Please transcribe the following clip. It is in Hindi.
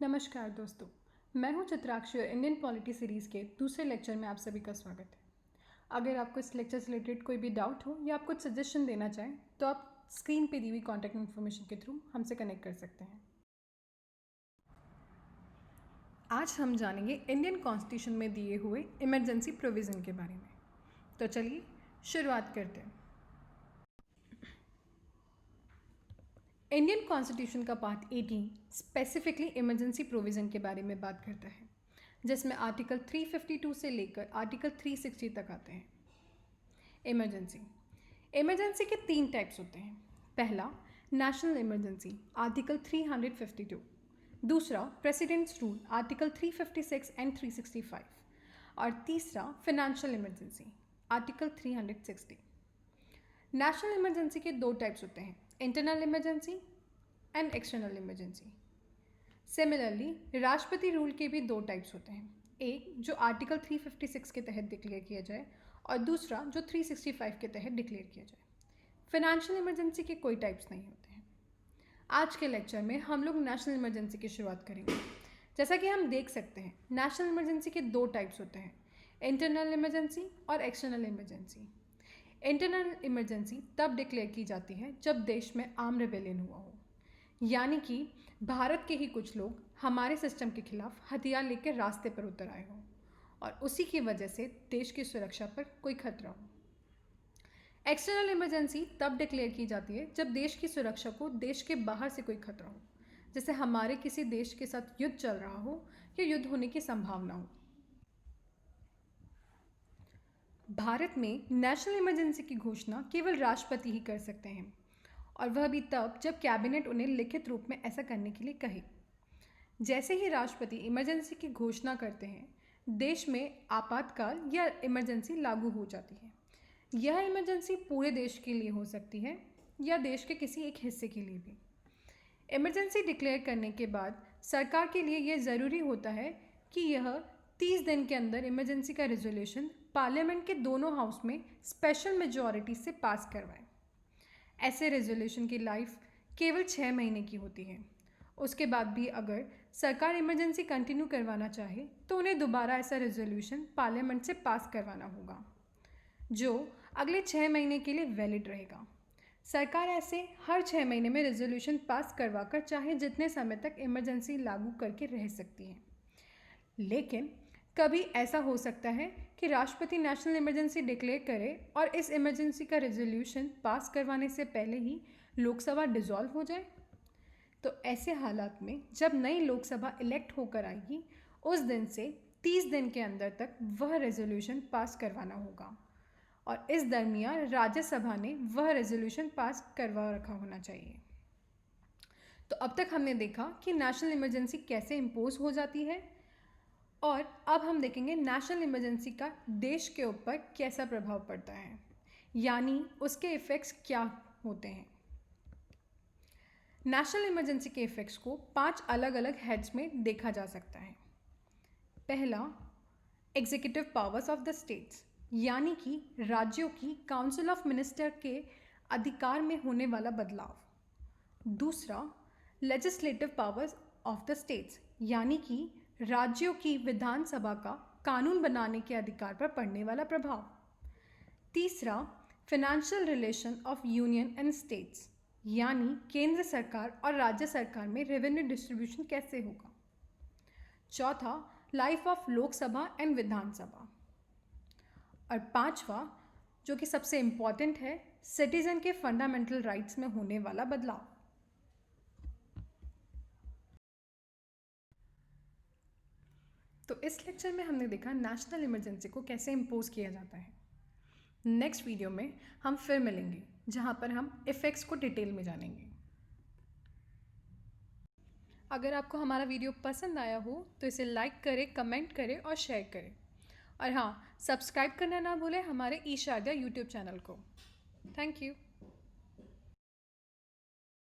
नमस्कार दोस्तों, मैं हूं चित्राक्षी और इंडियन पॉलिटी सीरीज़ के दूसरे लेक्चर में आप सभी का स्वागत है। अगर आपको इस लेक्चर से रिलेटेड कोई भी डाउट हो या आप कुछ सजेशन देना चाहें तो आप स्क्रीन पे दी हुई कॉन्टैक्ट इन्फॉर्मेशन के थ्रू हमसे कनेक्ट कर सकते हैं। आज हम जानेंगे इंडियन कॉन्स्टिट्यूशन में दिए हुए इमरजेंसी प्रोविज़न के बारे में। तो चलिए शुरुआत करते हैं। इंडियन कॉन्स्टिट्यूशन का पार्ट 18 स्पेसिफिकली इमरजेंसी प्रोविज़न के बारे में बात करता है, जिसमें आर्टिकल 352 से लेकर आर्टिकल 360 तक आते हैं। इमरजेंसी के 3 टाइप्स होते हैं। पहला, नेशनल इमरजेंसी आर्टिकल 352। दूसरा, प्रेसिडेंट्स रूल आर्टिकल 356 एंड 365। और तीसरा, financial emergency article 360। National emergency के 2 टाइप्स होते हैं, internal emergency and external emergency. Similarly राष्ट्रपति रूल के भी 2 टाइप्स होते हैं, एक जो आर्टिकल 356 के तहत डिक्लेयर किया जाए और दूसरा जो 365 के तहत डिक्लेयर किया जाए। फाइनेंशियल इमरजेंसी के कोई टाइप्स नहीं होते हैं। आज के लेक्चर में हम लोग नेशनल इमरजेंसी की शुरुआत करेंगे। जैसा कि हम देख सकते हैं, नेशनल इमरजेंसी के 2 टाइप्स होते हैं, इंटरनल इमरजेंसी और एक्सटर्नल इमरजेंसी। इंटरनल इमरजेंसी तब डिक्लेयर की जाती है जब देश में आर्म रेबेलियन हुआ हो, यानी कि भारत के ही कुछ लोग हमारे सिस्टम के खिलाफ हथियार लेकर रास्ते पर उतर आए हों और उसी की वजह से देश की सुरक्षा पर कोई खतरा हो। एक्सटर्नल इमरजेंसी तब डिक्लेयर की जाती है जब देश की सुरक्षा को देश के बाहर से कोई खतरा हो, जैसे हमारे किसी देश के साथ युद्ध चल रहा हो या युद्ध होने की संभावना हो। भारत में नेशनल इमरजेंसी की घोषणा केवल राष्ट्रपति ही कर सकते हैं, और वह भी तब जब कैबिनेट उन्हें लिखित रूप में ऐसा करने के लिए कहे। जैसे ही राष्ट्रपति इमरजेंसी की घोषणा करते हैं, देश में आपातकाल या इमरजेंसी लागू हो जाती है। यह इमरजेंसी पूरे देश के लिए हो सकती है या देश के किसी एक हिस्से के लिए भी। इमरजेंसी डिक्लेयर करने के बाद सरकार के लिए यह ज़रूरी होता है कि यह 30 दिन के अंदर इमरजेंसी का रेजोल्यूशन पार्लियामेंट के दोनों हाउस में स्पेशल मेजॉरिटी से पास करवाए। ऐसे रेजोल्यूशन की लाइफ केवल 6 महीने की होती है। उसके बाद भी अगर सरकार इमरजेंसी कंटिन्यू करवाना चाहे तो उन्हें दोबारा ऐसा रेजोल्यूशन पार्लियामेंट से पास करवाना होगा, जो अगले 6 महीने के लिए वैलिड रहेगा। सरकार ऐसे हर 6 महीने में रेजोल्यूशन पास करवाकर चाहे जितने समय तक इमरजेंसी लागू करके रह सकती है। लेकिन कभी ऐसा हो सकता है कि राष्ट्रपति नेशनल इमरजेंसी डिक्लेयर करे और इस इमरजेंसी का रेजोल्यूशन पास करवाने से पहले ही लोकसभा डिसॉल्व हो जाए। तो ऐसे हालात में जब नई लोकसभा इलेक्ट होकर आएगी, उस दिन से 30 दिन के अंदर तक वह रेजोल्यूशन पास करवाना होगा, और इस दरमियान राज्यसभा ने वह रेजोल्यूशन पास करवा रखा होना चाहिए। तो अब तक हमने देखा कि नेशनल इमरजेंसी कैसे इम्पोज हो जाती है, और अब हम देखेंगे नेशनल इमरजेंसी का देश के ऊपर कैसा प्रभाव पड़ता है, यानी उसके इफ़ेक्ट्स क्या होते हैं। नेशनल इमरजेंसी के इफ़ेक्ट्स को 5 अलग अलग हेड्स में देखा जा सकता है। पहला, executive powers of the states, यानी कि राज्यों की काउंसिल ऑफ मिनिस्टर के अधिकार में होने वाला बदलाव। दूसरा, legislative powers of the states, यानी कि राज्यों की विधानसभा का कानून बनाने के अधिकार पर पड़ने वाला प्रभाव। तीसरा, financial relation of union and states, यानी केंद्र सरकार और राज्य सरकार में रेवेन्यू डिस्ट्रीब्यूशन कैसे होगा। चौथा, लाइफ ऑफ लोकसभा एंड विधानसभा। और पांचवा, जो कि सबसे इम्पॉर्टेंट है, सिटीजन के फंडामेंटल राइट्स में होने वाला बदलाव। तो इस लेक्चर में हमने देखा नेशनल इमरजेंसी को कैसे इम्पोज किया जाता है। नेक्स्ट वीडियो में हम फिर मिलेंगे, जहाँ पर हम इफ़ेक्ट्स को डिटेल में जानेंगे। अगर आपको हमारा वीडियो पसंद आया हो तो इसे लाइक करें, कमेंट करें और शेयर करें। और हाँ, सब्सक्राइब करना ना भूलें हमारे ई शारदा यूट्यूब चैनल को। Thank you.